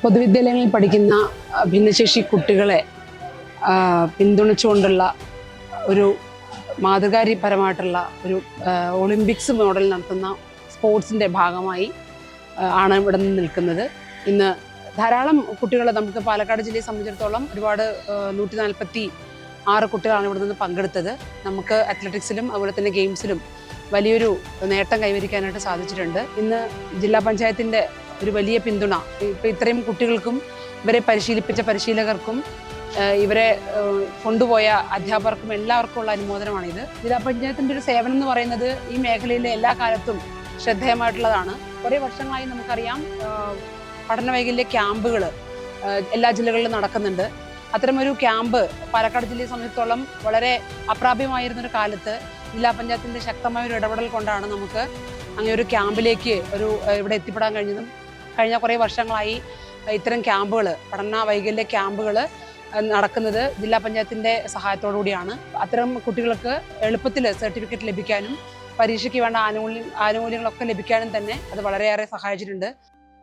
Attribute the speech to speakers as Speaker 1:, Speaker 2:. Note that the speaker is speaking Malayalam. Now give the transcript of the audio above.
Speaker 1: പൊതുവിദ്യാലയങ്ങളിൽ പഠിക്കുന്ന ഭിന്നശേഷി കുട്ടികളെ പിന്തുണച്ചുകൊണ്ടുള്ള ഒരു മാതൃകാപരമായിട്ടുള്ള ഒരു ഒളിമ്പിക്സ് മോഡൽ നടത്തുന്ന സ്പോർട്സിൻ്റെ ഭാഗമായി ആണ് ഇവിടെ നിന്ന് നിൽക്കുന്നത്. ഇന്ന് ധാരാളം കുട്ടികളെ നമുക്ക് പാലക്കാട് ജില്ലയെ സംബന്ധിച്ചിടത്തോളം ഒരുപാട് 146 കുട്ടികളാണ് ഇവിടെ നിന്ന് പങ്കെടുത്തത്. നമുക്ക് അത്ലറ്റിക്സിലും അതുപോലെ തന്നെ ഗെയിംസിലും വലിയൊരു നേട്ടം കൈവരിക്കാനായിട്ട് സാധിച്ചിട്ടുണ്ട്. ഇന്ന് ജില്ലാ പഞ്ചായത്തിൻ്റെ ഒരു വലിയ പിന്തുണ ഇപ്പം ഇത്രയും കുട്ടികൾക്കും ഇവരെ പരിശീലിപ്പിച്ച പരിശീലകർക്കും ഇവരെ കൊണ്ടുപോയ അധ്യാപകർക്കും എല്ലാവർക്കും ഉള്ള അനുമോദനമാണിത്. ജില്ലാ പഞ്ചായത്തിൻ്റെ ഒരു സേവനം എന്ന് പറയുന്നത് ഈ മേഖലയിലെ എല്ലാ കാലത്തും ശ്രദ്ധേയമായിട്ടുള്ളതാണ്. കുറേ വർഷങ്ങളായി നമുക്കറിയാം പഠന വൈകല്യ ക്യാമ്പുകൾ എല്ലാ ജില്ലകളിലും നടക്കുന്നുണ്ട്. അത്തരമൊരു ക്യാമ്പ് പാലക്കാട് ജില്ലയെ സംബന്ധിച്ചിടത്തോളം വളരെ അപ്രാപ്യമായിരുന്നൊരു കാലത്ത് ജില്ലാ പഞ്ചായത്തിൻ്റെ ശക്തമായ ഒരു ഇടപെടൽ കൊണ്ടാണ് നമുക്ക് അങ്ങനെ ഒരു ക്യാമ്പിലേക്ക് ഇവിടെ എത്തിപ്പെടാൻ കഴിഞ്ഞതും. കഴിഞ്ഞ കുറേ വർഷങ്ങളായി ഇത്തരം ക്യാമ്പുകൾ, പഠന വൈകല്യ ക്യാമ്പുകൾ നടക്കുന്നത് ജില്ലാ പഞ്ചായത്തിൻ്റെ സഹായത്തോടു കൂടിയാണ്. അത്തരം കുട്ടികൾക്ക് എളുപ്പത്തിൽ സർട്ടിഫിക്കറ്റ് ലഭിക്കാനും പരീക്ഷയ്ക്ക് വേണ്ട ആനുകൂല്യങ്ങളൊക്കെ ലഭിക്കാനും തന്നെ അത് വളരെയേറെ സഹായിച്ചിട്ടുണ്ട്.